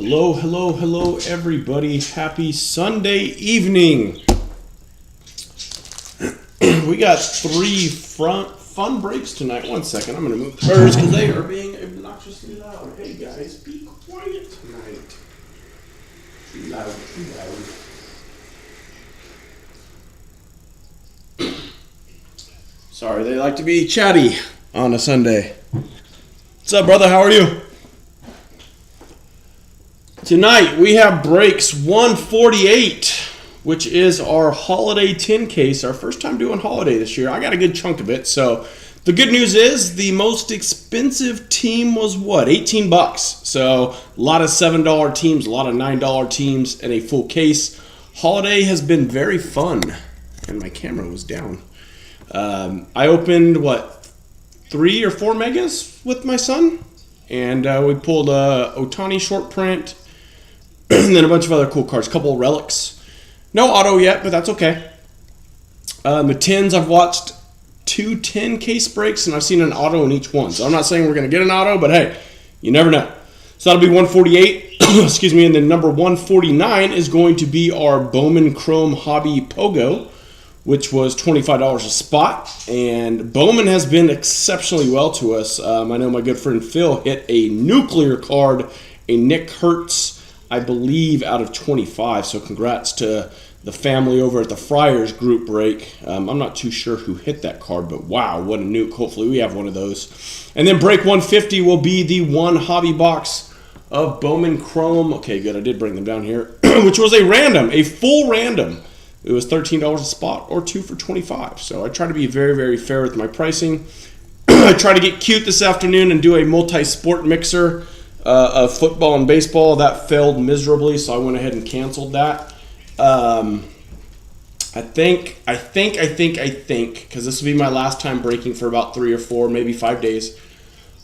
Hello, hello, hello, everybody. Happy Sunday evening. We got three fun breaks tonight. One second, I'm going to move the birds because they are being obnoxiously loud. Hey, guys, be quiet tonight. Too loud, too loud. Sorry, they like to be chatty on a Sunday. What's up, brother? How are you? Tonight, we have breaks 148, which is our holiday tin case, our first time doing holiday this year. I got a good chunk of it. So the good news is the most expensive team was what? $18. So a lot of $7 teams, a lot of $9 teams, and a full case. Holiday has been very fun. And my camera was down. I opened, 3 or 4 megas with my son. And we pulled a Otani short print. And then a bunch of other cool cards, a couple of relics. No auto yet, but that's okay. The tins, I've watched 2 10 case breaks, and I've seen an auto in each one. So I'm not saying we're going to get an auto, but hey, you never know. So that'll be 148, excuse me, and then number 149 is going to be our Bowman Chrome Hobby Pogo, which was $25 a spot. And Bowman has been exceptionally well to us. I know my good friend Phil hit a nuclear card, a Nick Hertz, I believe, out of 25. So congrats to the family over at the Friars group break. I'm not too sure who hit that card, but wow, what a nuke. Hopefully we have one of those. And then break 150 will be the one hobby box of Bowman Chrome. Okay, good. I did bring them down here, which was a full random. It was $13 a spot or 2 for $25. So I try to be very, very fair with my pricing. I try to get cute this afternoon and do a multi-sport mixer of football and baseball. That failed miserably, so I went ahead and canceled that. I think, because this will be my last time breaking for about 3 or 4, maybe 5 days.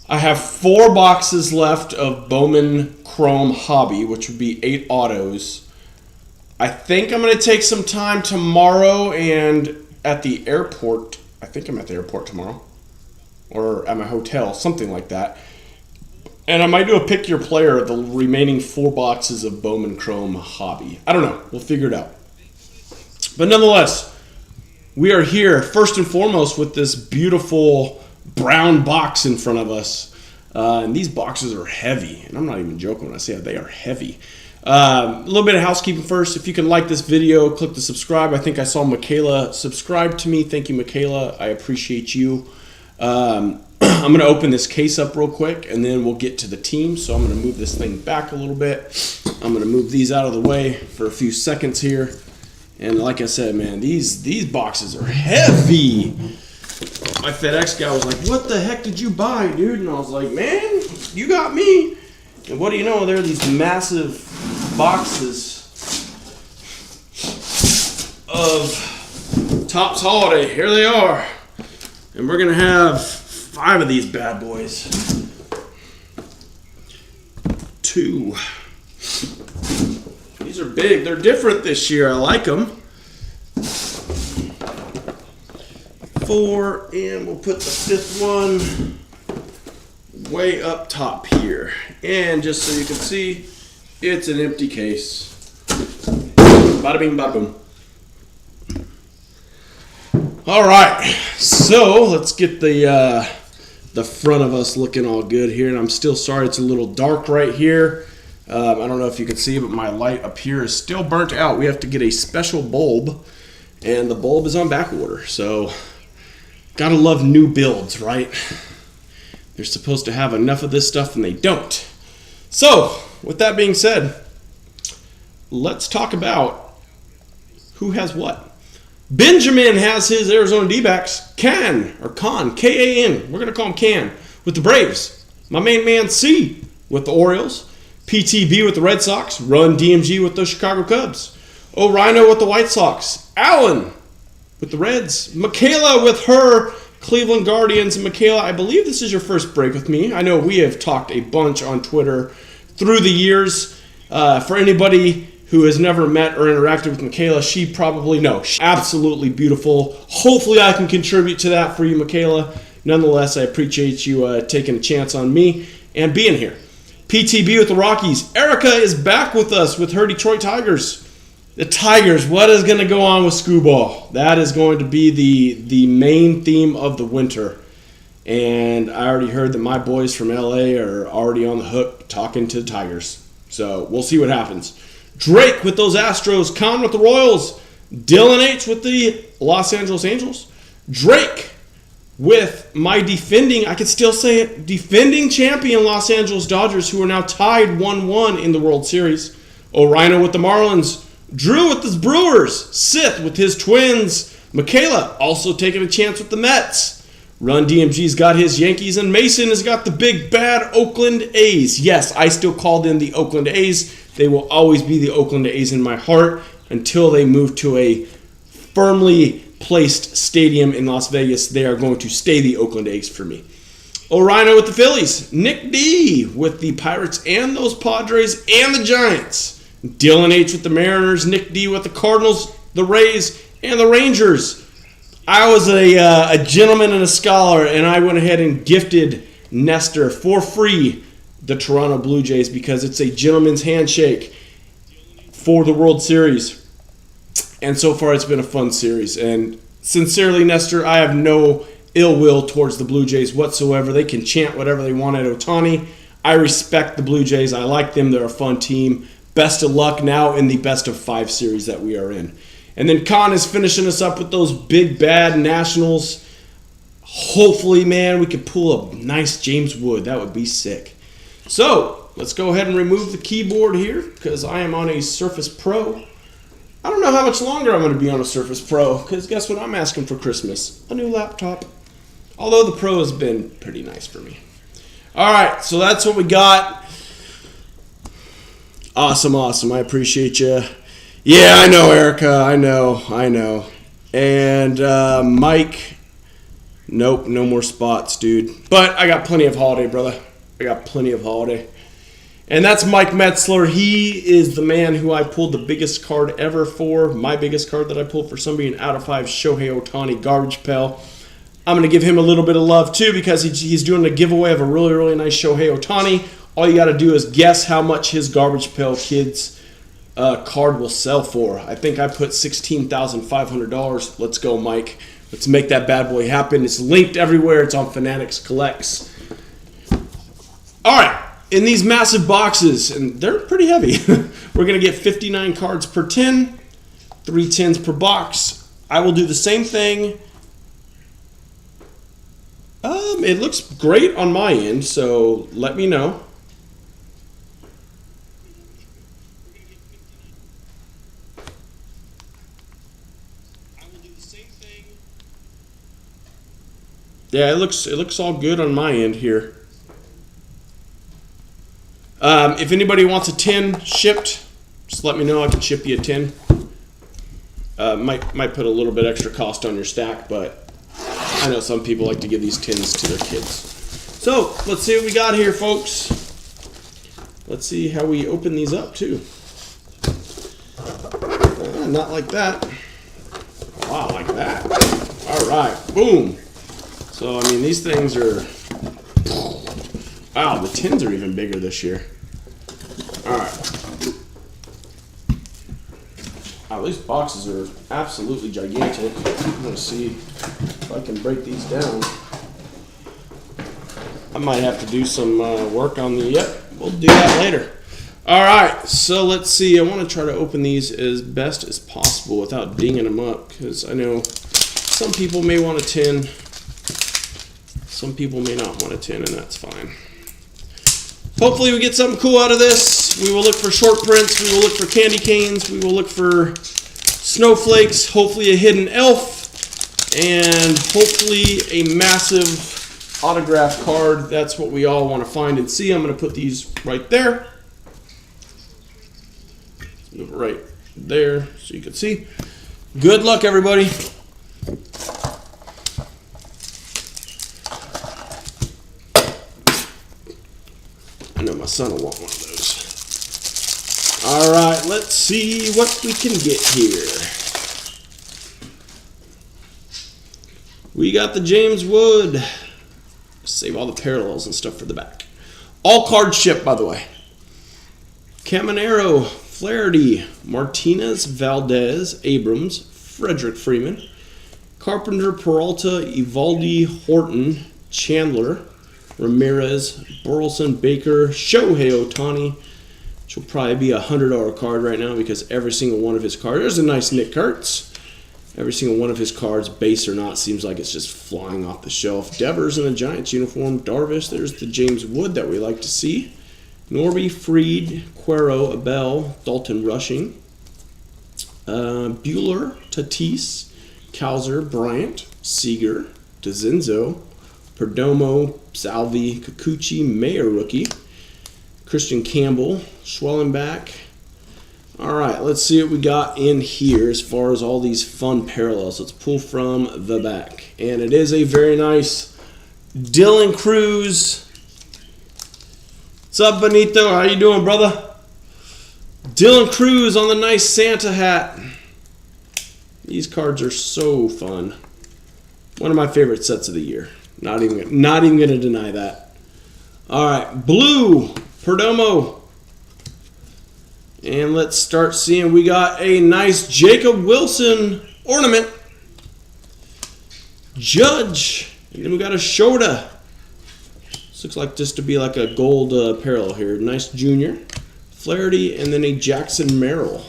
I have 4 boxes left of Bowman Chrome Hobby, which would be 8 autos. I think I'm going to take some time tomorrow and at the airport. I think I'm at the airport tomorrow. Or at my hotel, something like that. And I might do a pick your player of the remaining 4 boxes of Bowman Chrome Hobby. I don't know. We'll figure it out. But nonetheless, we are here first and foremost with this beautiful brown box in front of us. And these boxes are heavy. And I'm not even joking when I say that they are heavy. A little bit of housekeeping first. If you can like this video, click the subscribe. I think I saw Michaela subscribe to me. Thank you, Michaela. I appreciate you. I'm going to open this case up real quick, and then we'll get to the team. So I'm going to move this thing back a little bit. I'm going to move these out of the way for a few seconds here. And like I said, man, these boxes are heavy. My FedEx guy was like, "What the heck did you buy, dude?" And I was like, "Man, you got me." And what do you know? There are these massive boxes of Topps Holiday. Here they are. And we're going to have 5 of these bad boys. 2. These are big. They're different this year. I like them. 4, and we'll put the 5th one way up top here. And just so you can see, it's an empty case. Bada bing, bada boom. All right, so let's get the front of us looking all good here. And I'm still sorry it's a little dark right here. I don't know if you can see, but my light up here is still burnt out. We have to get a special bulb, and the bulb is on back order. So gotta love new builds, right? They're supposed to have enough of this stuff, and they don't. So with that being said, let's talk about who has what. Benjamin has his Arizona D-backs. Can, K-A-N. We're going to call him Can, with the Braves. My main man C with the Orioles. PTB with the Red Sox. Run DMG with the Chicago Cubs. O'Rhino with the White Sox. Allen with the Reds. Michaela with her Cleveland Guardians. And Michaela, I believe this is your first break with me. I know we have talked a bunch on Twitter through the years. For anybody who has never met or interacted with Michaela, she probably knows. She's absolutely beautiful. Hopefully I can contribute to that for you, Michaela. Nonetheless, I appreciate you taking a chance on me and being here. PTB with the Rockies. Erica is back with us with her Detroit Tigers. The Tigers, what is going to go on with Scooball? That is going to be the main theme of the winter. And I already heard that my boys from LA are already on the hook talking to the Tigers. So we'll see what happens. Drake with those Astros. Con with the Royals. Dylan H with the Los Angeles Angels. Drake with my defending, I could still say it, defending champion Los Angeles Dodgers, who are now tied 1-1 in the World Series. O'Rino with the Marlins. Drew with his Brewers. Sith with his Twins. Michaela also taking a chance with the Mets. Run DMG's got his Yankees, and Mason has got the big bad Oakland A's. Yes, I still call them the Oakland A's. They will always be the Oakland A's in my heart until they move to a firmly placed stadium in Las Vegas. They are going to stay the Oakland A's for me. O'Rino with the Phillies. Nick D with the Pirates and those Padres and the Giants. Dylan H with the Mariners. Nick D with the Cardinals, the Rays, and the Rangers. I was a gentleman and a scholar, and I went ahead and gifted Nestor for free the Toronto Blue Jays because it's a gentleman's handshake for the World Series. And so far, it's been a fun series. And sincerely, Nestor, I have no ill will towards the Blue Jays whatsoever. They can chant whatever they want at Ohtani. I respect the Blue Jays. I like them. They're a fun team. Best of luck now in the best of 5 series that we are in. And then Con is finishing us up with those big bad Nationals. Hopefully, man, we could pull a nice James Wood. That would be sick. So, let's go ahead and remove the keyboard here because I am on a Surface Pro. I don't know how much longer I'm going to be on a Surface Pro because guess what I'm asking for Christmas? A new laptop. Although the Pro has been pretty nice for me. All right, so that's what we got. Awesome. I appreciate you. Yeah, I know, Erica. I know. And Mike, nope, no more spots, dude. But I got plenty of holiday, brother. I got plenty of holiday. And that's Mike Metzler. He is the man who I pulled the biggest card ever for. My biggest card that I pulled for somebody in out of 5, Shohei Ohtani, Garbage Pail. I'm going to give him a little bit of love, too, because he's doing a giveaway of a really, really nice Shohei Ohtani. All you got to do is guess how much his Garbage Pail Kids card will sell for. I think I put $16,500. Let's go, Mike. Let's make that bad boy happen. It's linked everywhere. It's on Fanatics Collects. All right. In these massive boxes, and they're pretty heavy, we're going to get 59 cards per tin, 3 tins per box. I will do the same thing. It looks great on my end, so let me know. Yeah, it looks all good on my end here. If anybody wants a tin shipped, just let me know. I can ship you a tin. Might put a little bit extra cost on your stack, but I know some people like to give these tins to their kids. So let's see what we got here, folks. Let's see how we open these up too. Not like that. Wow, like that. All right, boom. So, I mean, these things are... Wow, the tins are even bigger this year. All right. Wow, these boxes are absolutely gigantic. I'm going to see if I can break these down. I might have to do some work on the... Yep, we'll do that later. All right, so let's see. I want to try to open these as best as possible without dinging them up because I know some people may want a tin. Some people may not want a tin, and that's fine. Hopefully we get something cool out of this. We will look for short prints. We will look for candy canes. We will look for snowflakes. Hopefully a hidden elf. And hopefully a massive autograph card. That's what we all want to find and see. I'm going to put these right there. Move it right there so you can see. Good luck, everybody. I know my son will want one of those. All right, let's see what we can get here. We got the James Wood. Save all the parallels and stuff for the back. All cards shipped, by the way. Caminero, Flaherty, Martinez, Valdez, Abrams, Frederick Freeman, Carpenter, Peralta, Evaldi, Horton, Chandler, Ramirez, Burleson, Baker, Shohei Ohtani, which will probably be a $100 card right now because every single one of his cards. There's a nice Nick Kurtz. Every single one of his cards, base or not, seems like it's just flying off the shelf. Devers in the Giants uniform. Darvish, there's the James Wood that we like to see. Norby, Freed, Cuero, Abel, Dalton Rushing. Bueller, Tatis, Kowser, Bryant, Seager, DeZenzo, Perdomo, Salvi, Kikuchi, Mayer rookie, Christian Campbell, Schwellenbach. All right, let's see what we got in here as far as all these fun parallels. Let's pull from the back. And it is a very nice Dylan Cruz. What's up, Benito? How you doing, brother? Dylan Cruz on the nice Santa hat. These cards are so fun. One of my favorite sets of the year. Not even going to deny that. All right, blue, Perdomo. And let's start seeing we got a nice Jacob Wilson ornament. Judge. And then we got a Shota. This looks like just to be like a gold parallel here. Nice Junior. Flaherty, and then a Jackson Merrill.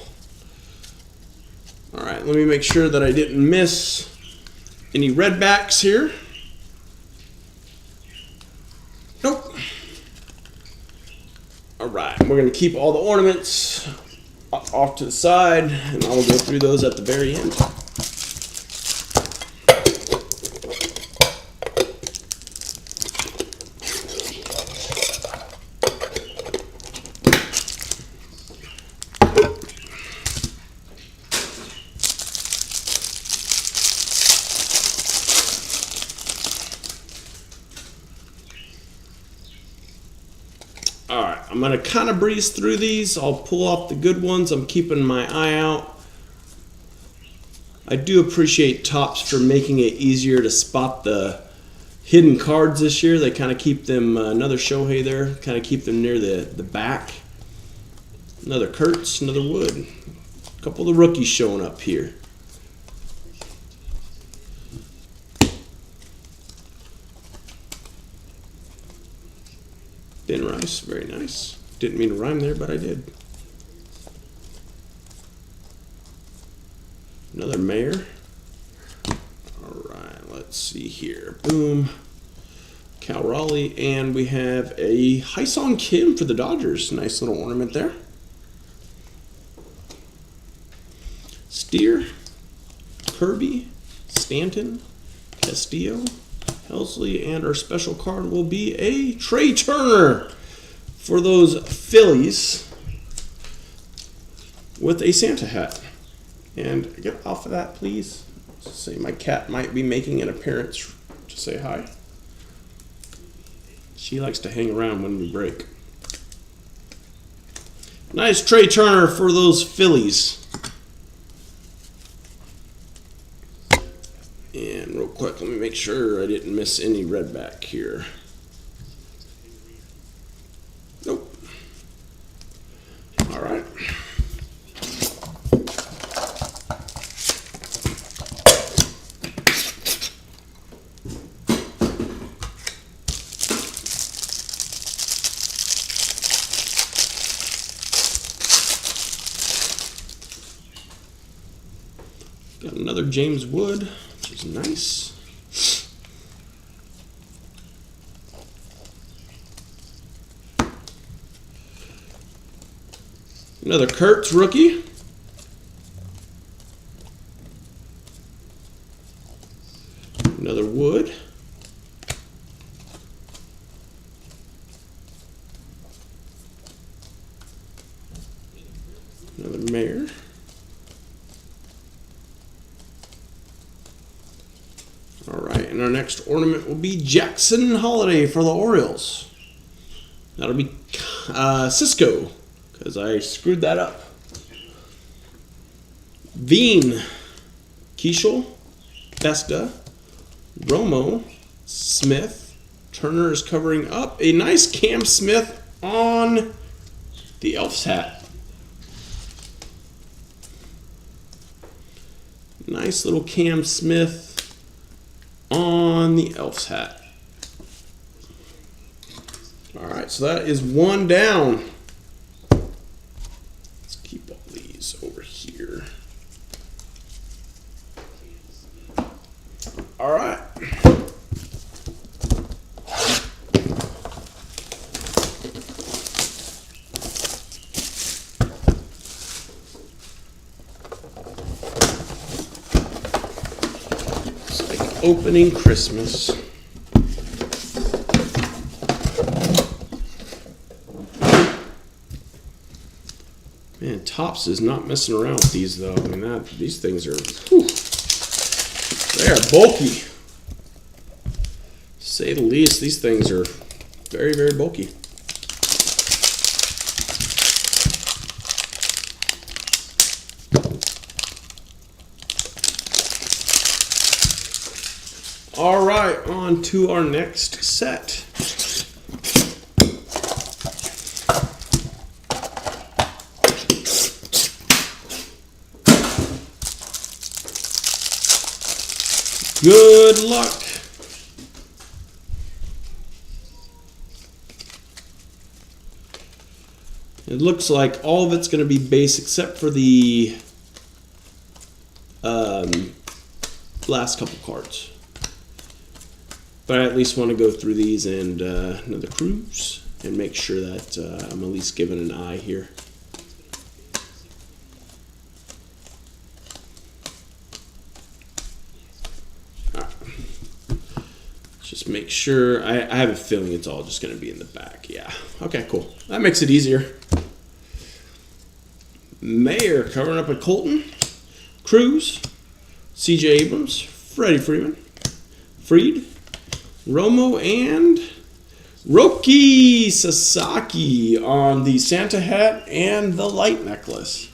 All right, let me make sure that I didn't miss any red backs here. Nope. All right, we're going to keep all the ornaments off to the side, and I will go through those at the very end. All right, I'm going to kind of breeze through these. I'll pull off the good ones. I'm keeping my eye out. I do appreciate Topps for making it easier to spot the hidden cards this year. They kind of keep them, another Shohei there, kind of keep them near the back. Another Kurtz, another Wood. A couple of the rookies showing up here. Ben Rice, very nice. Didn't mean to rhyme there, but I did. Another Mayer. All right, let's see here. Boom. Cal Raleigh, and we have a Hyson Kim for the Dodgers. Nice little ornament there. Steer, Kirby, Stanton, Castillo, Helsley, and our special card will be a Trey Turner for those Phillies with a Santa hat. And get off of that, please. Say my cat might be making an appearance to say hi. She likes to hang around when we break. Nice Trey Turner for those Phillies. And real quick, let me make sure I didn't miss any red back here. Nope. All right. Got another James Wood, which is nice. Another Kurtz rookie. Another Wood. Another Mayer. All right, and our next ornament will be Jackson Holiday for the Orioles. That'll be Cisco, because I screwed that up. Veen, Keishel, Vesta, Romo, Smith, Turner is covering up. A nice Cam Smith on the Elf's hat. Nice little Cam Smith on the Elf's hat. All right, so that is one down. Let's keep all these over here. All right. It's like opening Christmas. Man, Topps is not messing around with these though. I mean, these things are, whew, they are bulky. To say the least, these things are very, very bulky. All right, on to our next set. Good luck. It looks like all of it's going to be base except for the last couple cards. But I at least want to go through these and another cruise and make sure that I'm at least giving an eye here. Just make sure. I have a feeling it's all just going to be in the back. Yeah. Okay, cool. That makes it easier. Mayer covering up a Colton, Cruz, C.J. Abrams, Freddie Freeman, Freed, Romo, and Roki Sasaki on the Santa hat and the light necklace.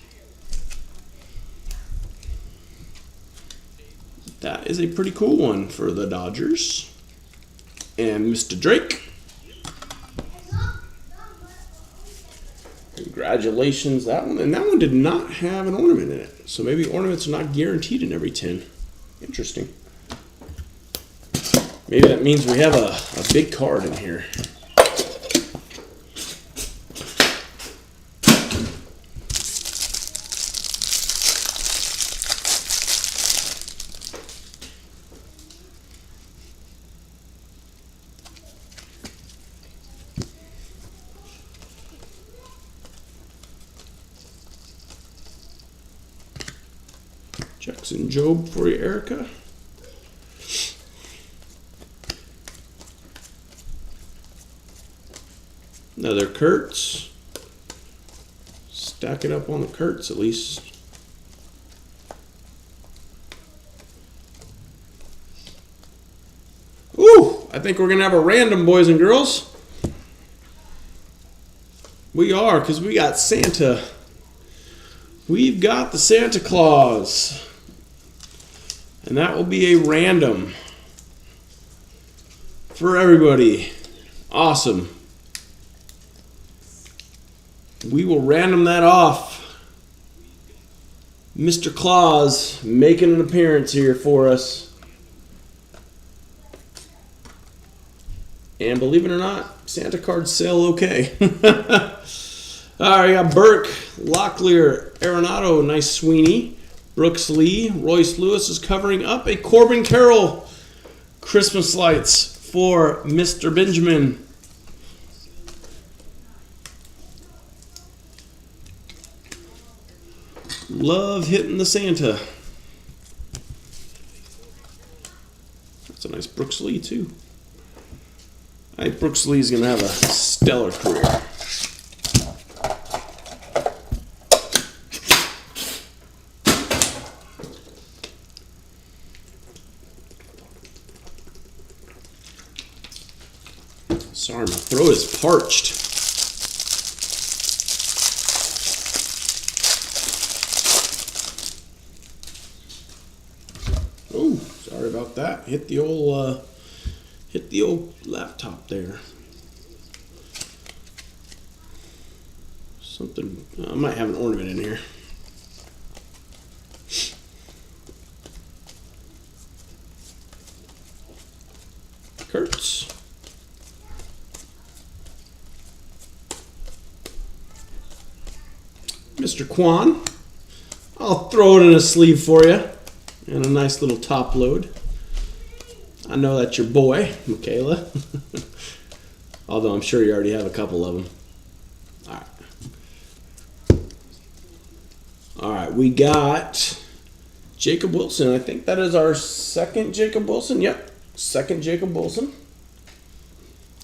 That is a pretty cool one for the Dodgers. And Mr. Drake. Congratulations, that one. And that one did not have an ornament in it. So maybe ornaments are not guaranteed in every tin. Interesting. Maybe that means we have a big card in here. Jackson Jobe for you, Erica. Another Kurtz. Stack it up on the Kurtz at least. Ooh, I think we're going to have a random, boys and girls. We are, because we got Santa. We've got the Santa Claus. And that will be a random for everybody. Awesome. We will random that off. Mr. Claus making an appearance here for us. And believe it or not, Santa cards sell okay. All right, we got Burke, Locklear, Arenado, nice Sweeney. Brooks Lee, Royce Lewis is covering up a Corbin Carroll Christmas lights for Mr. Benjamin. Love hitting the Santa. That's a nice Brooks Lee too. I think Brooks Lee is going to have a stellar career. Sorry, my throat is parched. Oh, sorry about that. Hit the Hit the old laptop there. Something, I might have an ornament in here. Kurtz. Mr. Kwan. I'll throw it in a sleeve for you. And a nice little top load. I know that's your boy, Michaela. Although I'm sure you already have a couple of them. All right, we got Jacob Wilson. I think that is our second Jacob Wilson. Yep, second Jacob Wilson.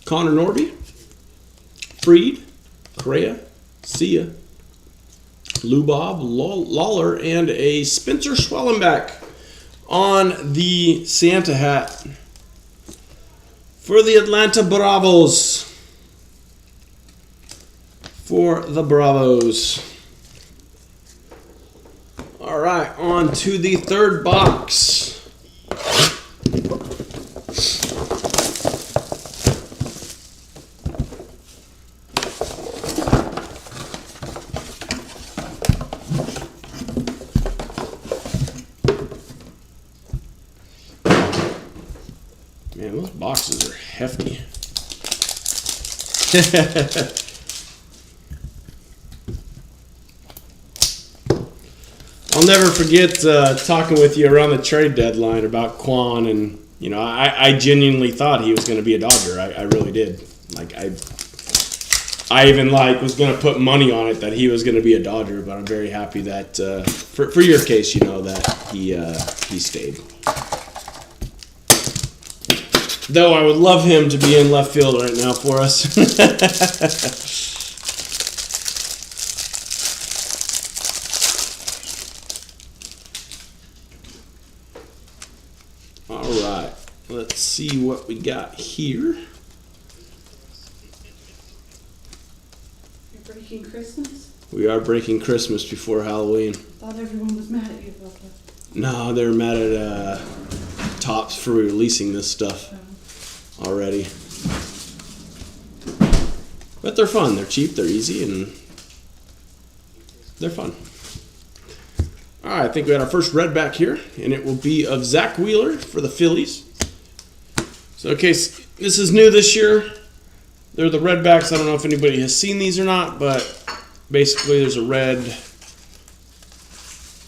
Connor Norby, Freed, Correa, Sia, Lubob, Lawler, and a Spencer Schwellenbach on the Santa hat for the Atlanta Bravos. For the Bravos. All right, on to the third box. Man, those boxes are hefty. I'll never forget talking with you around the trade deadline about Quan, and you know, I genuinely thought he was going to be a Dodger. I really did. Like I even was going to put money on it that he was going to be a Dodger, but I'm very happy that for your case, you know, that he stayed. Though I would love him to be in left field right now for us. All right, let's see what we got here. You're breaking Christmas? We are breaking Christmas before Halloween. I thought everyone was mad at you about that. No, they're mad at Topps for releasing this stuff already. But they're fun. They're cheap. They're easy, and they're fun. All right, I think we got our first red back here, and it will be of Zach Wheeler for the Phillies. So, okay, this is new this year. They're the red backs. I don't know if anybody has seen these or not, but basically there's a red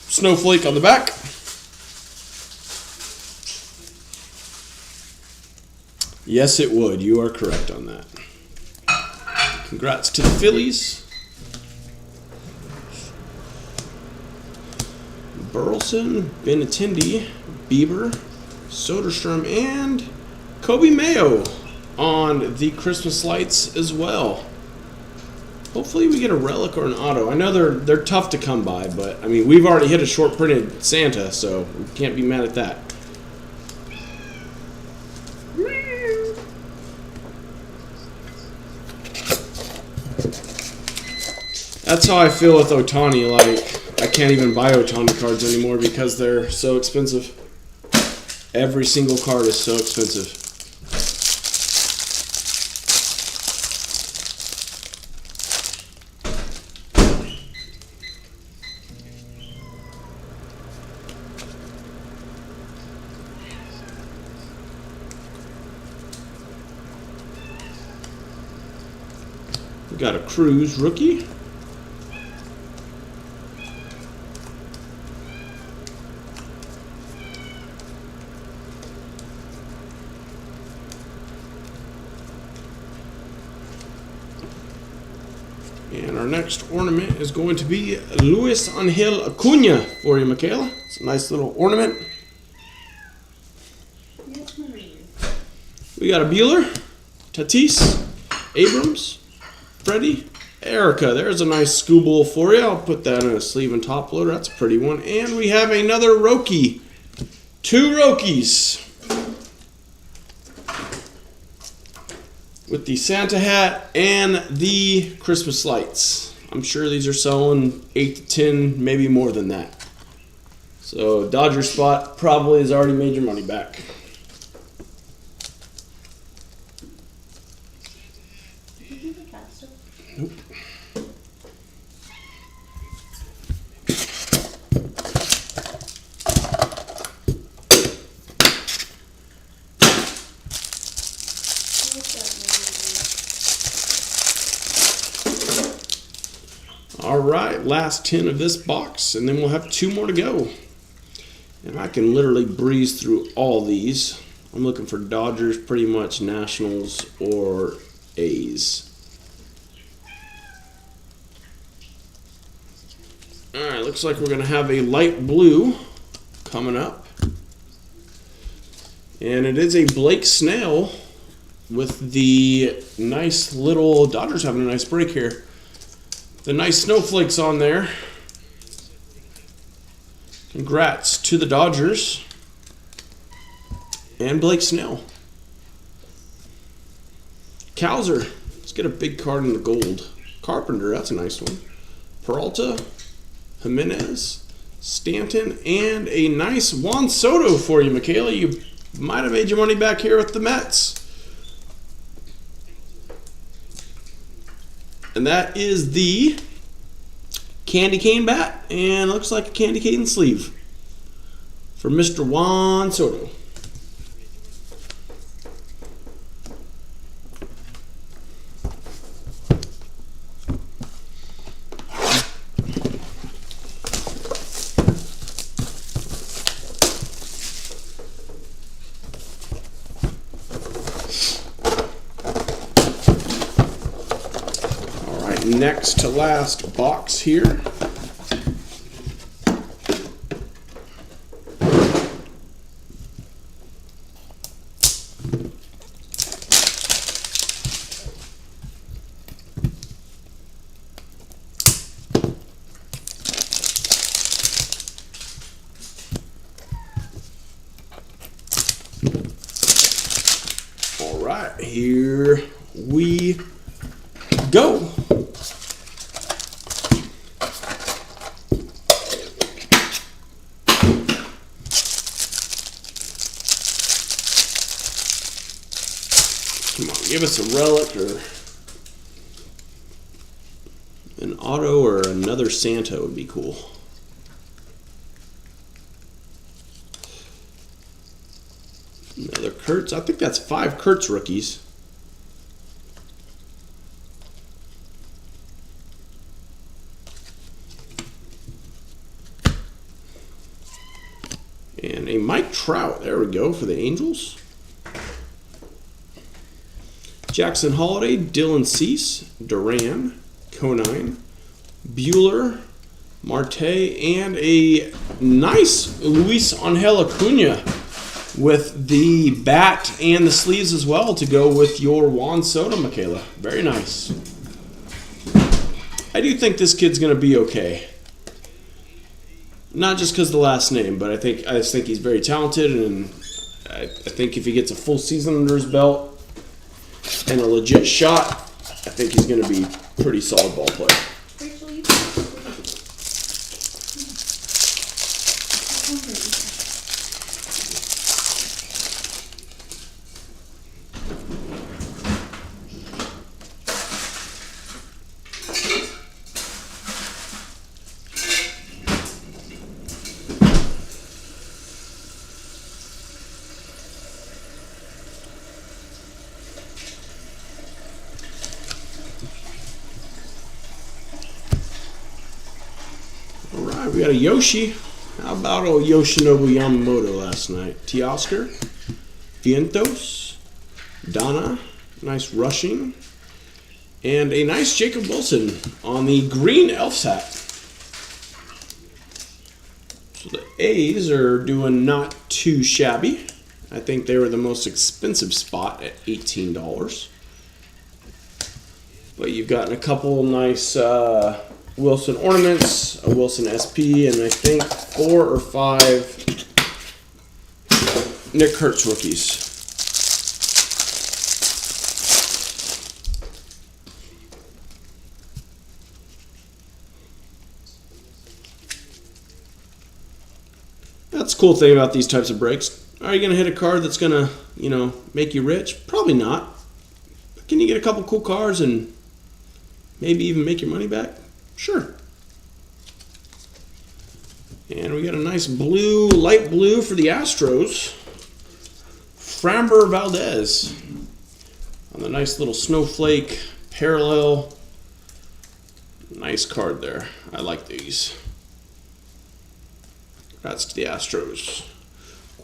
snowflake on the back. Yes, it would. You are correct on that. Congrats to the Phillies. Burleson, Benintendi, Bieber, Soderstrom, and Kobe Mayo on the Christmas lights as well. Hopefully we get a relic or an auto. I know they're tough to come by, but I mean, we've already hit a short printed Santa, so we can't be mad at that. That's how I feel with Ohtani. Like, I can't even buy Ohtani cards anymore because they're so expensive. Every single card is so expensive. We got a Cruz rookie. And our next ornament is going to be Luis Angel Acuna for you, Michaela. It's a nice little ornament. Yes, Marie. We got a Bueller, Tatis, Abrams, Freddie, Erica. There's a nice Scooble for you. I'll put that in a sleeve and top loader. That's a pretty one. And we have another Roki. 2 Rokies. With the Santa hat and the Christmas lights. I'm sure these are selling 8 to 10, maybe more than that. So Dodger spot probably has already made your money back. All right, last 10 of this box, and then we'll have 2 more to go. And I can literally breeze through all these. I'm looking for Dodgers, pretty much Nationals, or A's. All right, looks like we're going to have a light blue coming up. And it is a Blake Snell with the nice little, Dodgers having a nice break here. The nice snowflakes on there. Congrats to the Dodgers and Blake Snell. Cowser, let's get a big card in the gold. Carpenter, that's a nice one. Peralta, Jimenez, Stanton, and a nice Juan Soto for you, Michaela. You might have made your money back here with the Mets. And that is the candy cane bat, and looks like a candy cane sleeve for Mr. Juan Soto. Next to last box here. All right, here we go. Come on, give us a relic or an auto or another Santa would be cool. Another Kurtz. I think that's 5 Kurtz rookies. And a Mike Trout. There we go for the Angels. Jackson Holiday, Dylan Cease, Duran, Conine, Bueller, Marte, and a nice Luis Angel Acuna with the bat and the sleeves as well to go with your Juan Soto, Michaela. Very nice. I do think this kid's going to be okay. Not just because of the last name, but I just think he's very talented, and I think if he gets a full season under his belt and a legit shot, I think he's going to be a pretty solid ball player. Rachel, you We got a Yoshi. How about old Yoshinobu Yamamoto last night? Teoscar, Vientos, Donna, nice rushing, and a nice Jacob Wilson on the green Elf's hat. So the A's are doing not too shabby. I think they were the most expensive spot at $18. But you've gotten a couple nice Wilson ornaments, a Wilson SP, and I think 4 or 5 Nick Kurtz rookies. That's the cool thing about these types of breaks. Are you going to hit a card that's going to, make you rich? Probably not. But can you get a couple cool cards and maybe even make your money back? Sure. And we got a nice blue, light blue for the Astros. Framber Valdez on the nice little snowflake parallel. Nice card there. I like these. Congrats to the Astros.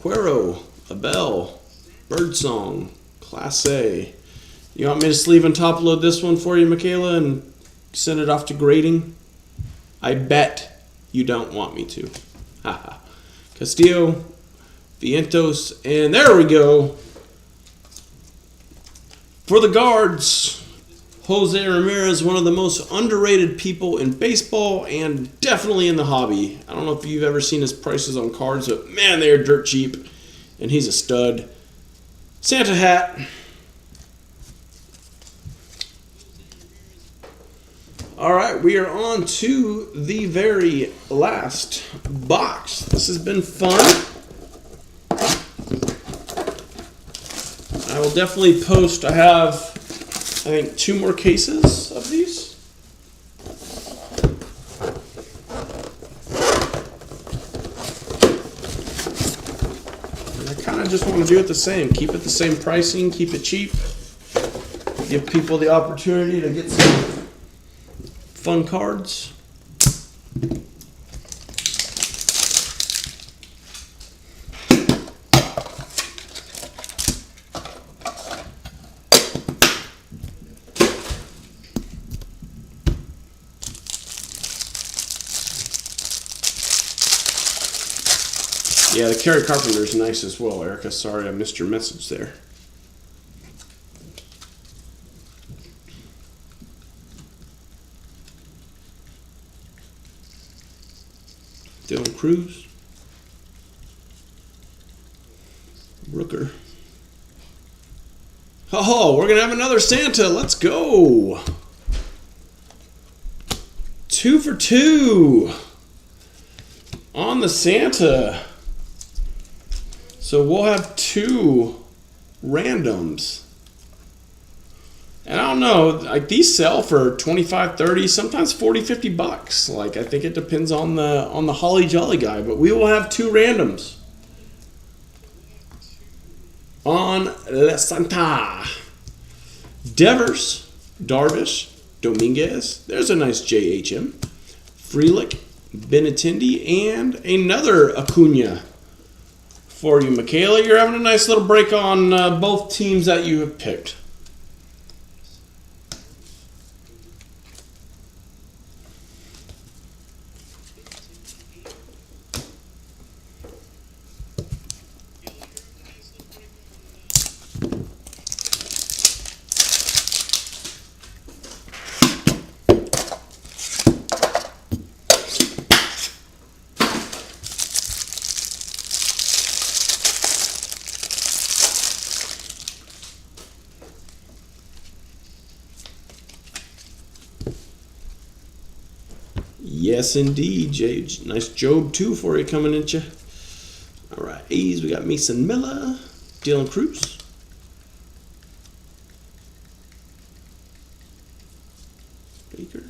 Cuero, Abel, Birdsong, Class A. You want me to sleeve and top load this one for you, Michaela, and send it off to grading? I bet you don't want me to. Haha. Castillo, Vientos, and there we go. For the guards, Jose Ramirez, one of the most underrated people in baseball and definitely in the hobby. I don't know if you've ever seen his prices on cards, but man, they are dirt cheap, and he's a stud. Santa hat. All right, we are on to the very last box. This has been fun. I will definitely post. I have, I think, 2 more cases of these. And I kind of just want to do it the same. Keep it the same pricing, keep it cheap. Give people the opportunity to get some fun cards. Yeah, the Kerry Carpenter is nice as well, Erica. Sorry I missed your message there. Dylan Cruz. Rooker. Oh, we're going to have another Santa. Let's go. 2 for 2 on the Santa. So we'll have 2 randoms. And I don't know, like these sell for 25, 30, sometimes 40, 50 bucks. Like I think it depends on the Holly Jolly guy, but we will have 2 randoms on La Santa. Devers, Darvish, Dominguez. There's a nice JHM. Frelick, Benintendi, and another Acuna for you, Michaela. You're having a nice little break on both teams that you have picked. Yes, indeed. Nice Job 2 for you coming at you. All right, A's, we got Mason Miller, Dylan Cruz. Baker.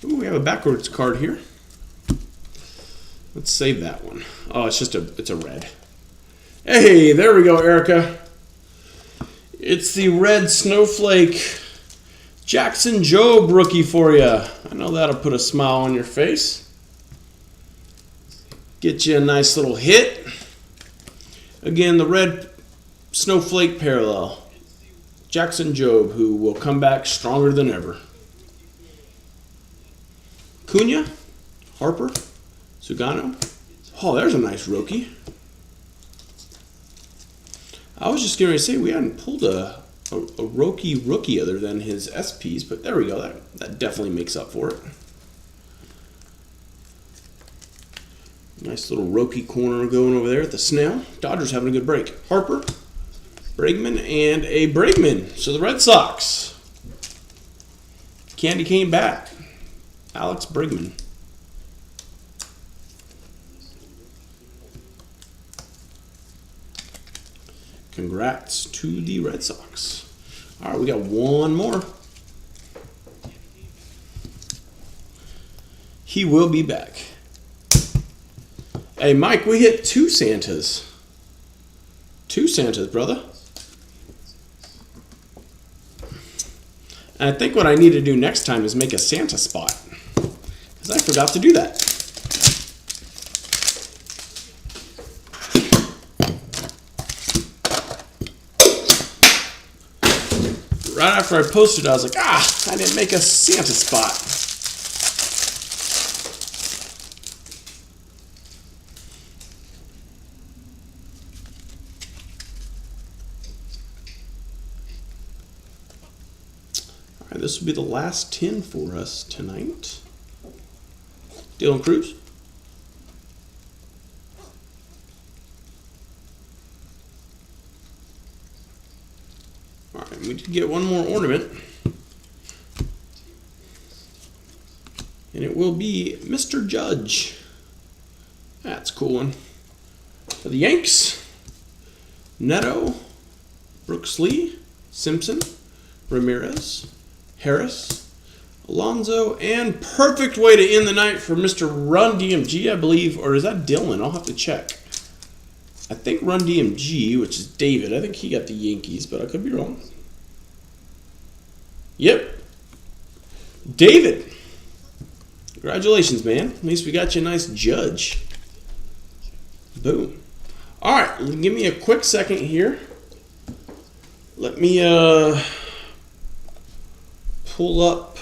Ooh, we have a backwards card here. Let's save that one. Oh, it's a red. Hey, there we go, Erica. It's the red snowflake Jackson Job rookie for you. I know that'll put a smile on your face. Get you a nice little hit. Again, the red snowflake parallel. Jackson Job, who will come back stronger than ever. Cunha, Harper, Sugano. Oh, there's a nice rookie. I was just going to say we hadn't pulled a rookie other than his SPs, but there we go. That definitely makes up for it. Nice little rookie corner going over there at the snail. Dodgers having a good break. Harper, Bregman, and a Bregman. So the Red Sox. Candy cane back. Alex Bregman. Congrats to the Red Sox. All right, we got one more. He will be back. Hey, Mike, we hit 2 Santas. 2 Santas, brother. And I think what I need to do next time is make a Santa spot, because I forgot to do that. Right after I posted, I was like, I didn't make a Santa spot. All right, this will be the last tin for us tonight. Dylan Cruz. All right, we did get one more ornament. And it will be Mr. Judge. That's a cool one. For the Yanks, Neto, Brooks Lee, Simpson, Ramirez, Harris, Alonso, and perfect way to end the night for Mr. Run DMG, I believe. Or is that Dylan? I'll have to check. I think Run DMG, which is David. I think he got the Yankees, but I could be wrong. Yep. David. Congratulations, man. At least we got you a nice Judge. Boom. All right, give me a quick second here. Let me pull up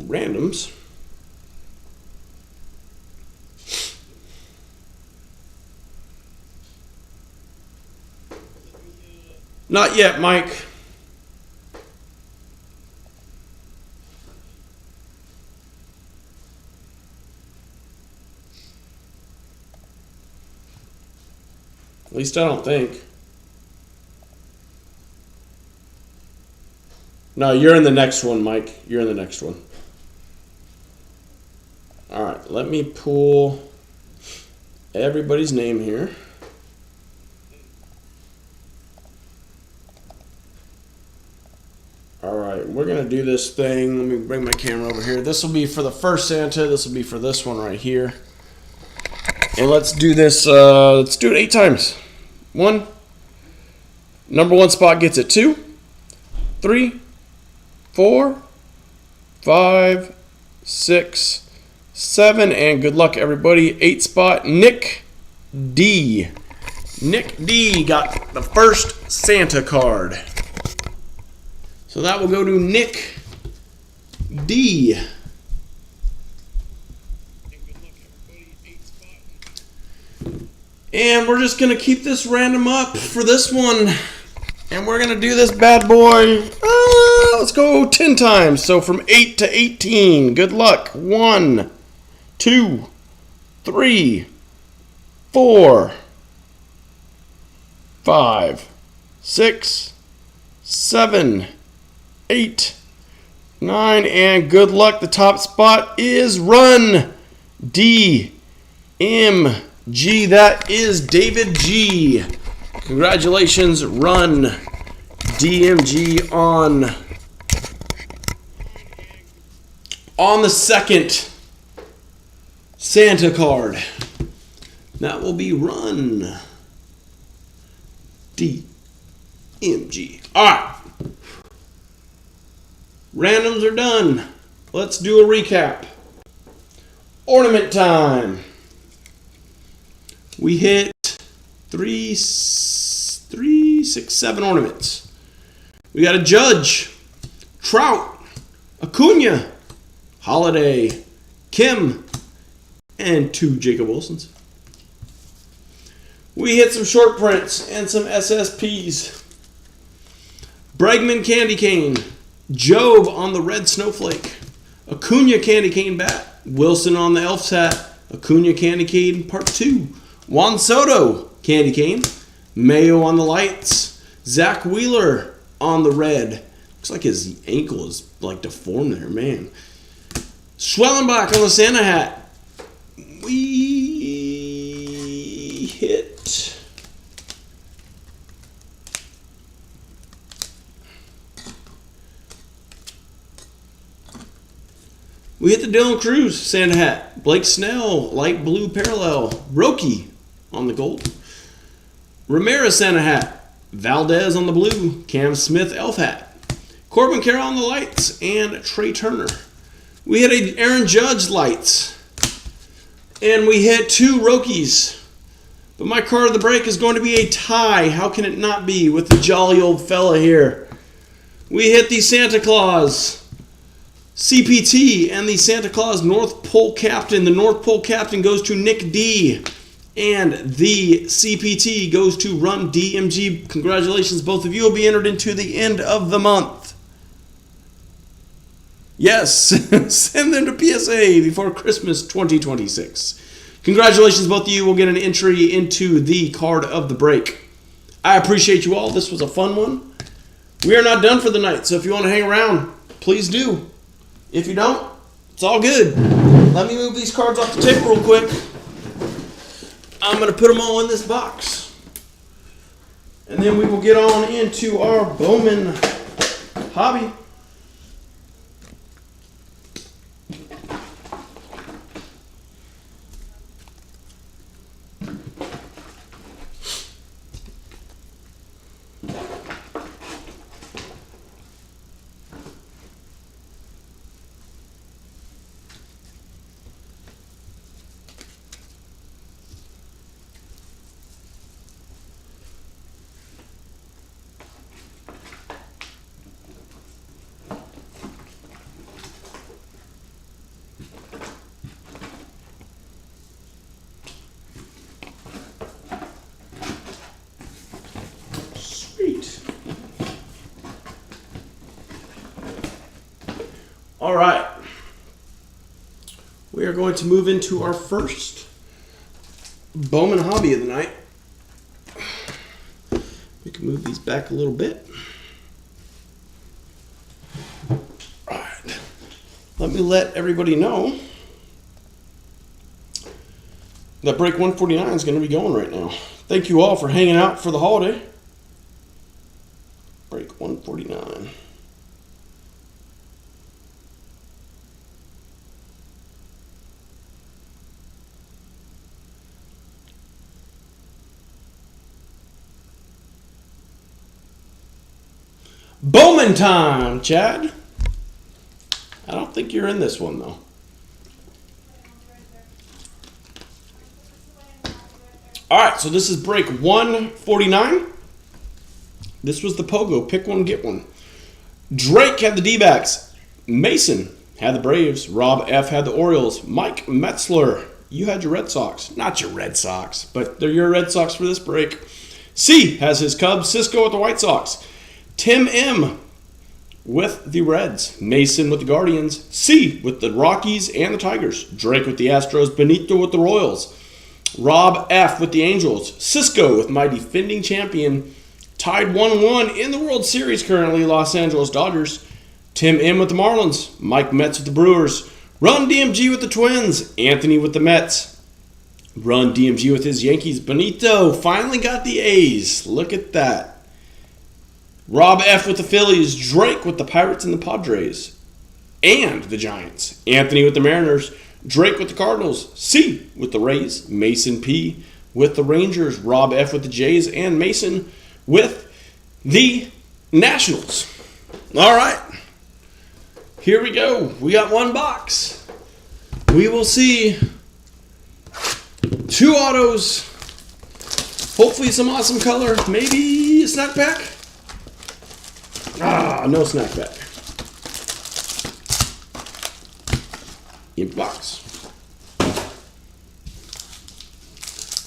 randoms. Not yet, Mike. At least I don't think. No, you're in the next one, Mike. You're in the next one. All right, let me pull everybody's name here. All right, we're going to do this thing. Let me bring my camera over here. This will be for the first Santa. This will be for this one right here. And let's do this. Let's do it 8 times. 1. Number 1 spot gets it. 2, 3, 4, 5, 6, 7, and good luck, everybody. 8 spot, Nick D. Nick D got the first Santa card. So that will go to Nick D. And we're just going to keep this random up for this one. And we're going to do this bad boy. Let's go 10 times. So from 8 to 18. Good luck. 1, 2, 3, 4, 5, 6, 7, 8, 9. And good luck. The top spot is Run DMG. That is David G. Congratulations, Run DMG on the second Santa card. That will be Run DMG. All right. Randoms are done. Let's do a recap. Ornament time. We hit 3, 6, 7 ornaments. We got a Judge, Trout, Acuna, Holiday, Kim, and 2 Jacob Wilsons. We hit some short prints and some SSPs. Bregman Candy Cane, Job on the Red Snowflake, Acuna Candy Cane Bat, Wilson on the Elf's Hat, Acuna Candy Cane Part 2, Juan Soto Candy Cane, Mayo on the Lights, Zach Wheeler on the Red. Looks like his ankle is like deformed there, man. Schwellenbach on the Santa Hat. We hit the Dylan Cruz Santa Hat. Blake Snell, light blue parallel. Roki on the gold. Ramirez Santa Hat. Valdez on the blue. Cam Smith Elf Hat. Corbin Carroll on the lights, and Trey Turner. We hit a Aaron Judge lights, and we hit 2 Rokies. But my card of the break is going to be a tie. How can it not be with the jolly old fella here? We hit the Santa Claus CPT and the Santa Claus North Pole Captain. The North Pole Captain goes to Nick D. And the CPT goes to Run DMG. Congratulations, both of you will be entered into the end of the month. Yes, send them to PSA before Christmas 2026. Congratulations, both of you will get an entry into the card of the break. I appreciate you all. This was a fun one. We are not done for the night, so if you want to hang around, please do. If you don't, it's all good. Let me move these cards off the table real quick. I'm going to put them all in this box. And then we will get on into our Bowman hobby. All right, we are going to move into our first Bowman hobby of the night. We can move these back a little bit. All right, let me let everybody know that break 149 is going to be going right now. Thank you all for hanging out for the holiday. Break 149. Bowman time, Chad. I don't think you're in this one, though. All right, so this is break 149. This was the pogo. Pick one, get one. Drake had the D-backs. Mason had the Braves. Rob F. had the Orioles. Mike Metzler, you had your Red Sox. Not your Red Sox, but they're your Red Sox for this break. C has his Cubs. Cisco with the White Sox. Tim M. with the Reds. Mason with the Guardians. C with the Rockies and the Tigers. Drake with the Astros. Benito with the Royals. Rob F. with the Angels. Cisco with my defending champion. Tied 1-1 in the World Series currently, Los Angeles Dodgers. Tim M. with the Marlins. Mike Metz with the Brewers. Run DMG with the Twins. Anthony with the Mets. Run DMG with his Yankees. Benito finally got the A's. Look at that. Rob F. with the Phillies. Drake with the Pirates and the Padres. And the Giants. Anthony with the Mariners. Drake with the Cardinals. C with the Rays. Mason P. with the Rangers. Rob F. with the Jays. And Mason with the Nationals. All right. Here we go. We got one box. We will see 2 autos. Hopefully some awesome color. Maybe a snack pack. No snack pack. Empty box.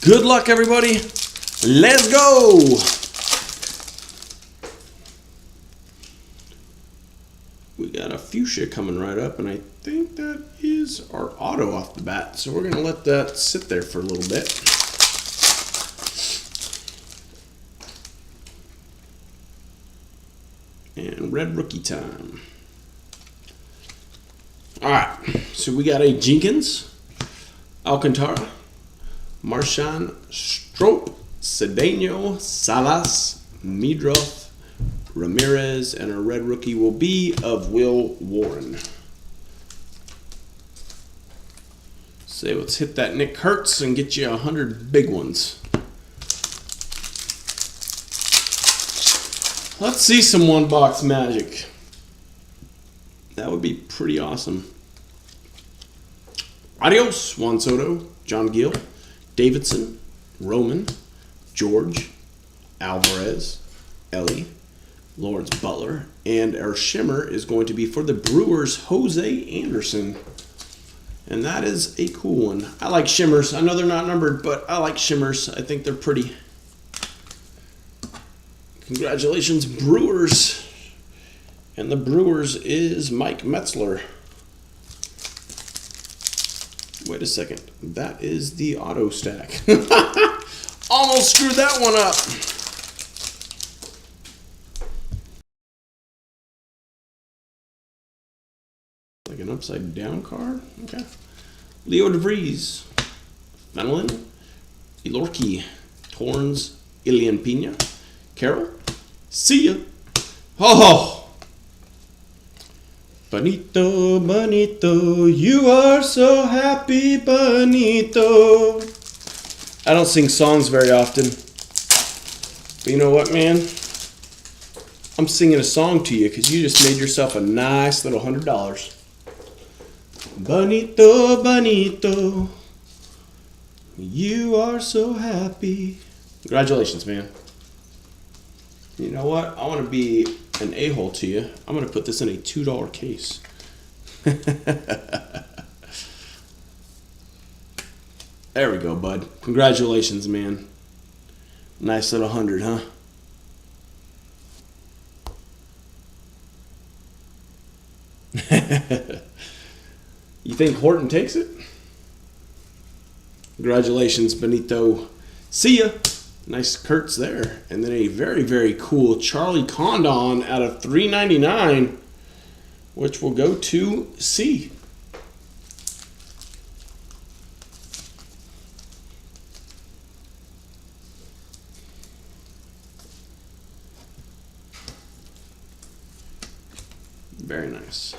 Good luck, everybody. Let's go. We got a fuchsia coming right up, and I think that is our auto off the bat. So we're going to let that sit there for a little bit. And red rookie time. All right, so we got a Jenkins, Alcantara, Marchand, Strop, Cedeno, Salas, Midroth, Ramirez, and our red rookie will be of Will Warren. So let's hit that Nick Hertz and get you 100 big ones. Let's see some one-box magic. That would be pretty awesome. Adios, Juan Soto, John Gill, Davidson, Roman, George, Alvarez, Ellie, Lawrence Butler, and our shimmer is going to be for the Brewers, Jose Anderson. And that is a cool one. I like shimmers. I know they're not numbered, but I like shimmers. I think they're pretty. Congratulations, Brewers. And the Brewers is Mike Metzler. Wait a second. That is the auto stack. Almost screwed that one up. Like an upside down card. Okay. Leo DeVries, Fenelon, Ilorki, Torrens, Ilian Pena, Carroll. See ya. Oh! Bonito, bonito, you are so happy, bonito. I don't sing songs very often. But you know what, man? I'm singing a song to you because you just made yourself a nice little $100. Bonito, bonito, you are so happy. Congratulations, man. You know what? I want to be an a-hole to you. I'm going to put this in a $2 case. There we go, bud. Congratulations, man. Nice little 100, huh? You think Horton takes it? Congratulations, Benito. See ya. Nice Kurtz there. And then a very, very cool Charlie Condon out of $3.99, which will go to C. Very nice.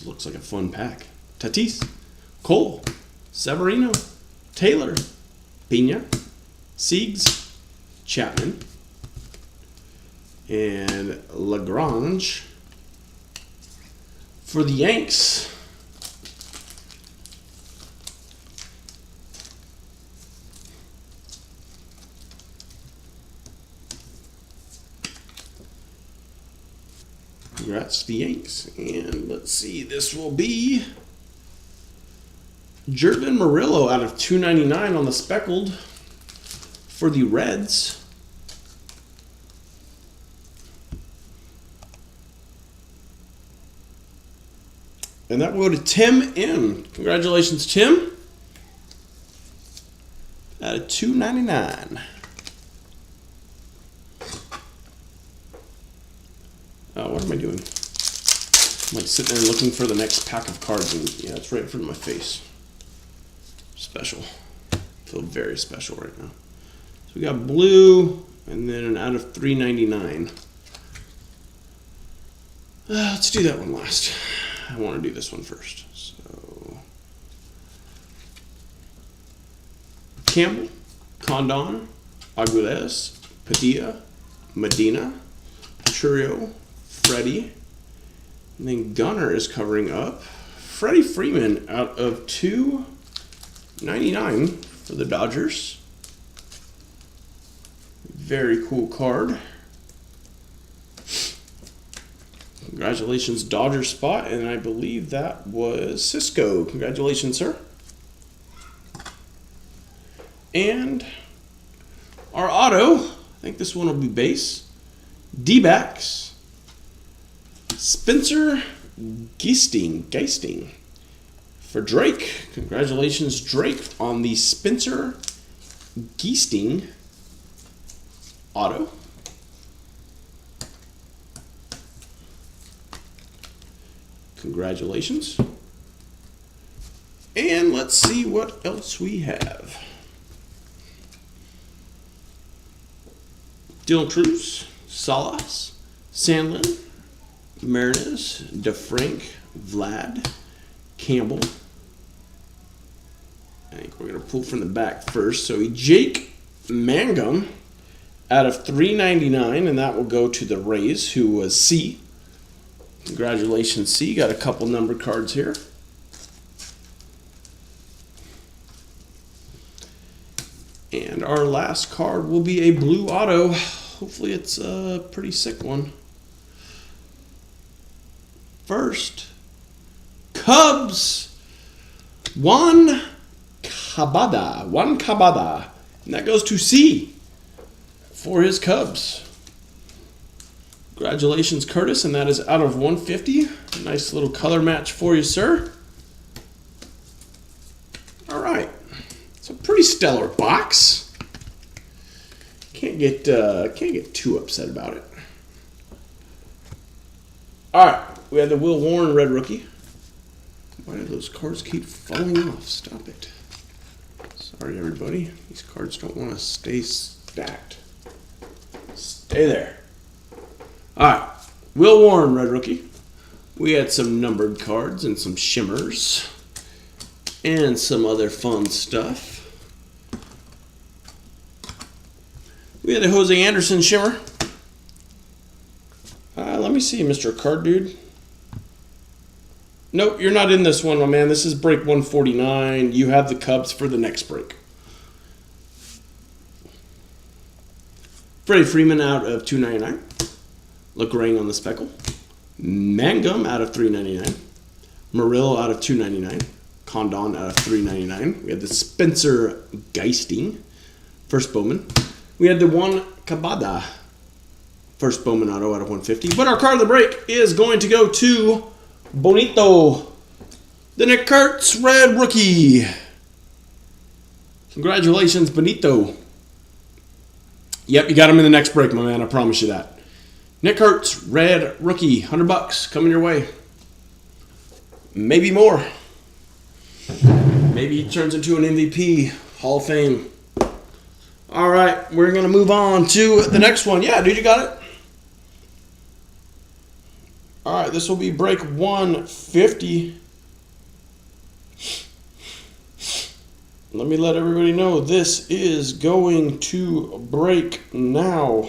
Looks like a fun pack. Tatis, Cole, Severino, Taylor, Pena, Siegs, Chapman, and Lagrange for the Yanks. Congrats to the Yanks. And let's see, this will be Jervin Murillo out of $2.99 on the speckled for the Reds. And that will go to Tim M. Congratulations, Tim. Out of $2.99. Oh, what am I doing? I'm like sitting there looking for the next pack of cards, and yeah, it's right in front of my face. Special. I feel very special right now. So we got blue, and then an out of $3.99. Let's do that one last. I want to do this one first. So Campbell, Condon, Aguiles, Padilla, Medina, Churio, Freddie, and then Gunner is covering up. Freddie Freeman out of $2.99 for the Dodgers. Very cool card. Congratulations, Dodger spot, and I believe that was Cisco. Congratulations, sir. And our auto, I think this one will be base. D-backs. Spencer Geisting for Drake. Congratulations, Drake, on the Spencer Geisting auto. Congratulations. And let's see what else we have. Dylan Cruz, Salas, Sandlin, Marinez, DeFrank, Vlad Campbell. I think we're going to pull from the back first. So Jake Mangum out of 399, and that will go to the Rays, who was C. Congratulations, C. Got a couple numbered cards here. And our last card will be a blue auto. Hopefully it's a pretty sick one. First, Cubs, Juan Cabada. And that goes to C for his Cubs. Congratulations, Curtis, and that is out of 150. Nice little color match for you, sir. All right. It's a pretty stellar box. Can't get too upset about it. All right, we have the Will Warren red rookie. Why do those cards keep falling off? Stop it. Sorry, everybody. These cards don't want to stay stacked. Stay there. All right, Will Warren red rookie. We had some numbered cards and some shimmers and some other fun stuff. We had a Jose Anderson shimmer. Let me see, Mr. Card Dude. Nope, you're not in this one, my man. This is break 149. You have the Cubs for the next break. Freddie Freeman out of 299. LeGrang on the speckle. Mangum out of 399. Murillo out of 299. Condon out of 399. We had the Spencer Geisting, first Bowman. We had the Juan Cabada, first Bowman auto out of 150. But our card of the break is going to go to Bonito, the Nick Kurtz red rookie. Congratulations, Bonito. Yep, you got him in the next break, my man. I promise you that. Nick Kurtz red rookie, $100 coming your way. Maybe more. Maybe he turns into an MVP, Hall of Fame. All right, we're going to move on to the next one. Yeah, dude, you got it. All right, this will be break 150. Let me let everybody know this is going to break now.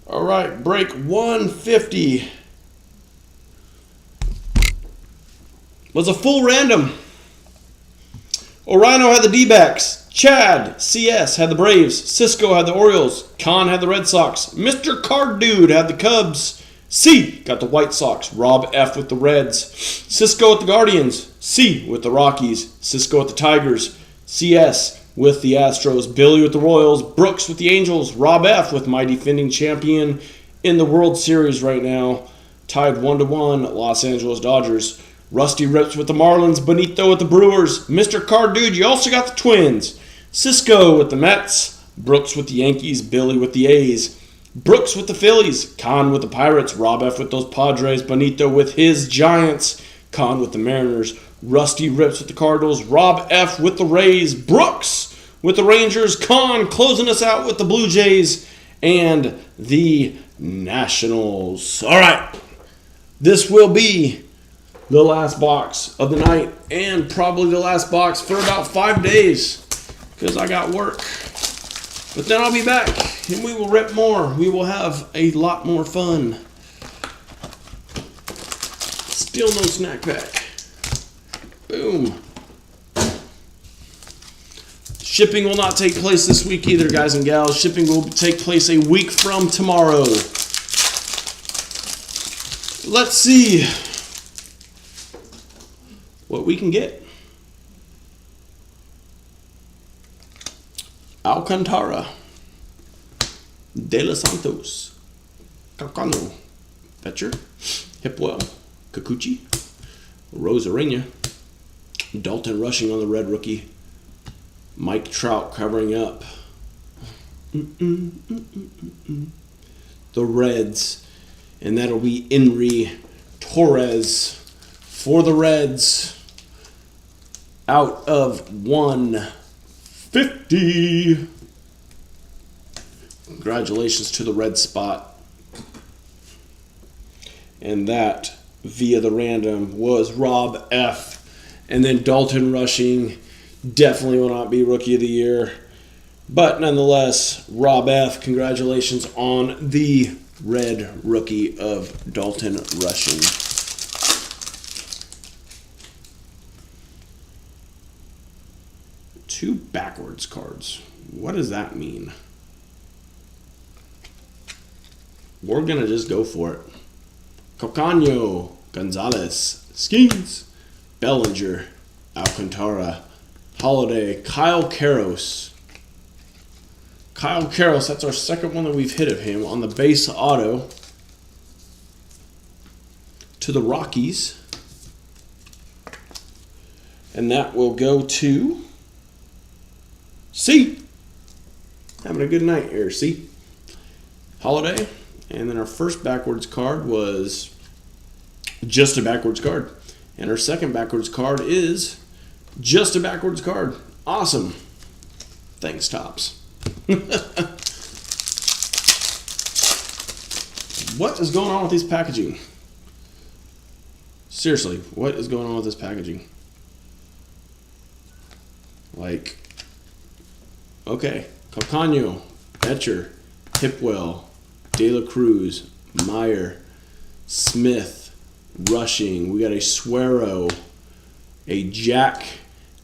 All right, break 150 was a full random. Orano had the D-backs. Chad, CS, had the Braves. Cisco had the Orioles. Khan had the Red Sox. Mr. Card Dude had the Cubs. C got the White Sox. Rob F with the Reds. Cisco with the Guardians. C with the Rockies. Cisco with the Tigers. CS with the Astros. Billy with the Royals. Brooks with the Angels. Rob F with my defending champion in the World Series right now. Tied 1-1, Los Angeles Dodgers. Rusty Rips with the Marlins. Bonito with the Brewers. Mr. Card Dude, you also got the Twins. Cisco with the Mets. Brooks with the Yankees. Billy with the A's. Brooks with the Phillies. Khan with the Pirates. Rob F with those Padres. Bonito with his Giants. Khan with the Mariners. Rusty Rips with the Cardinals. Rob F with the Rays. Brooks with the Rangers. Khan closing us out with the Blue Jays and the Nationals. All right. This will be the last box of the night and probably the last box for about 5 days because I got work. But then I'll be back and we will rip more. We will have a lot more fun. Still no snack pack. Boom. Shipping will not take place this week either, guys and gals. Shipping will take place a week from tomorrow. Let's see what we can get. Alcantara, De Los Santos, Calcano, Fetcher, Hipwell, Kikuchi, Rosarena, Dalton rushing on the red rookie, Mike Trout covering up. The Reds, and that'll be Henry Torres for the Reds out of 150. Congratulations to the red spot. And that via the random was Rob F. And then Dalton Rushing definitely will not be Rookie of the Year. But nonetheless, Rob F., congratulations on the red rookie of Dalton Rushing. Two backwards cards. What does that mean? We're going to just go for it. Cocano, Gonzalez, Skeens, Bellinger, Alcantara, Holiday, Kyle Karros. Kyle Karros, that's our second one that we've hit of him on the base auto. To the Rockies. And that will go to C. Having a good night here, C. Holiday. And then our first backwards card was just a backwards card. And our second backwards card is just a backwards card. Awesome. Thanks, Topps. What is going on with this packaging? Seriously, what is going on with this packaging? Like, okay, Calcano, Etcher, Hipwell, De La Cruz, Meyer, Smith, Rushing. We got a Suero, a Jack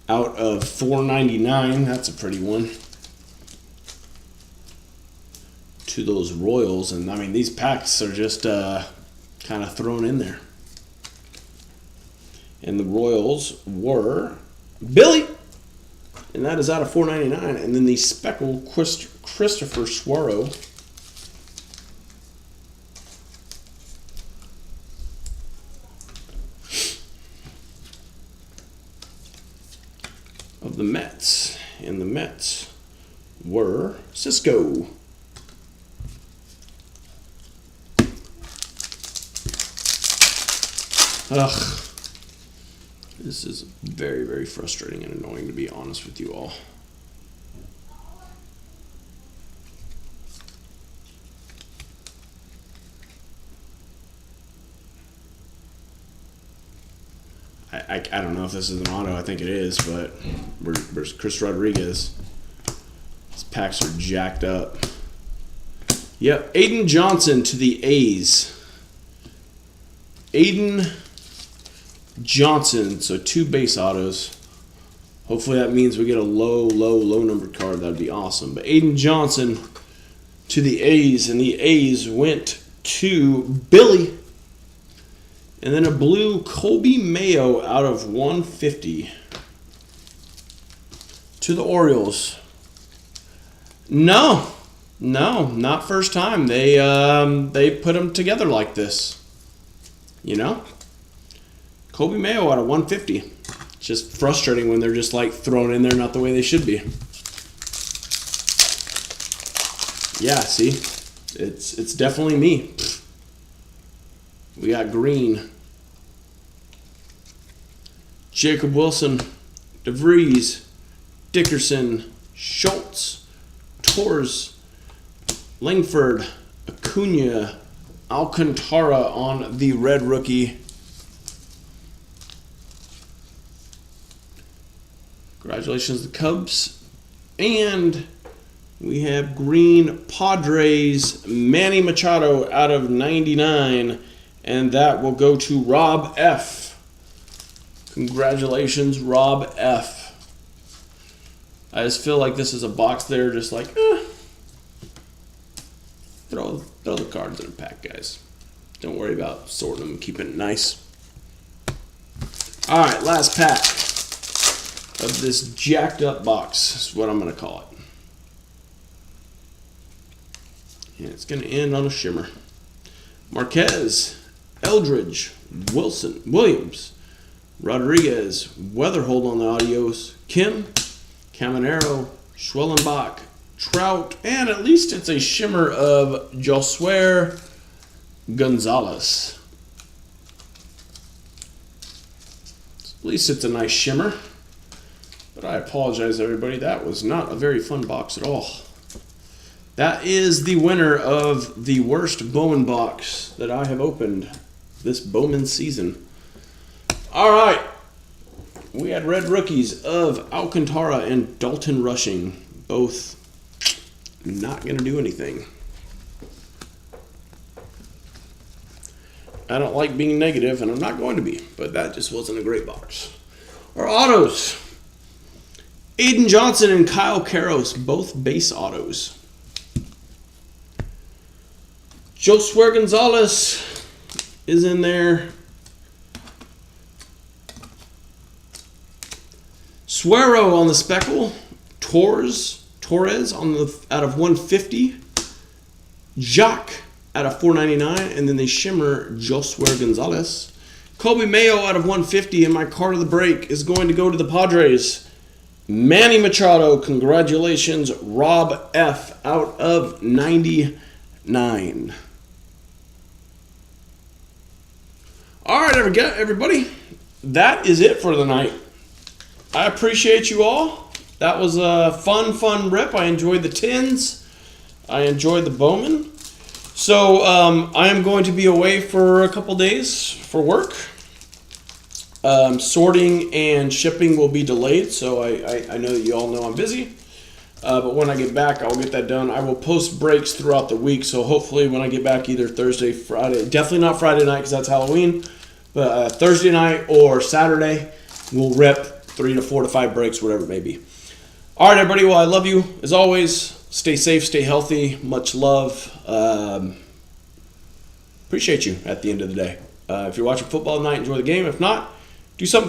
out of $4.99. That's a pretty one. To those Royals, and I mean these packs are just kind of thrown in there. And the Royals were Billy, and that is out of $4.99. And then the Speckle Christopher Suero. Of the Mets, and the Mets were Cisco. Ugh. This is very, very frustrating and annoying, to be honest with you all. I don't know if this is an auto. I think it is, but where's Chris Rodriguez? His packs are jacked up. Yep, Aiden Johnson to the A's. Aiden Johnson, so 2 base autos. Hopefully that means we get a low numbered card. That'd be awesome. But Aiden Johnson to the A's, and the A's went to Billy. And then a blue Colby Mayo out of 150 to the Orioles. No, not first time. They put them together like this. You know? Colby Mayo out of 150. It's just frustrating when they're just like thrown in there not the way they should be. Yeah, see? It's definitely me. We got green. Jacob Wilson, DeVries, Dickerson, Schultz, Torres, Langford, Acuna, Alcantara on the red rookie. Congratulations to the Cubs. And we have green Padres, Manny Machado out of 99. And that will go to Rob F. Congratulations, Rob F. I just feel like this is a box there, just like, throw the cards in a pack, guys. Don't worry about sorting them and keeping it nice. All right, last pack of this jacked up box is what I'm going to call it. And it's going to end on a shimmer. Marquez, Eldridge, Wilson, Williams, Rodriguez, Weatherhold on the audios, Kim, Caminero, Schwellenbach, Trout, and at least it's a shimmer of Josué Gonzalez. At least it's a nice shimmer. But I apologize, everybody. That was not a very fun box at all. That is the winner of the worst Bowman box that I have opened this bowman season. All right. We had red rookies of Alcantara and Dalton Rushing. Both not going to do anything. I don't like being negative, and I'm not going to be, but that just wasn't a great box. Our autos. Aiden Johnson and Kyle Karros, both base autos. Josué Gonzalez is in there. Suero on the speckle. Torres on the out of 150. Jacques out of 499, and then they shimmer Josué Gonzalez. Kobe Mayo out of 150, and my card of the break is going to go to the Padres. Manny Machado, congratulations. Rob F out of 99. All right, everybody. That is it for the night. I appreciate you all. That was a fun rip. I enjoyed the tins. I enjoyed the Bowman. So I am going to be away for a couple days for work. Sorting and shipping will be delayed, so I know that you all know I'm busy. But when I get back, I'll get that done. I will post breaks throughout the week, so hopefully when I get back either Thursday, Friday, definitely not Friday night because that's Halloween, but Thursday night or Saturday, we'll rip 3 to 4 to 5 breaks, whatever it may be. All right, everybody. Well, I love you as always. Stay safe, stay healthy. Much love. Appreciate you at the end of the day. If you're watching football tonight, enjoy the game. If not, do something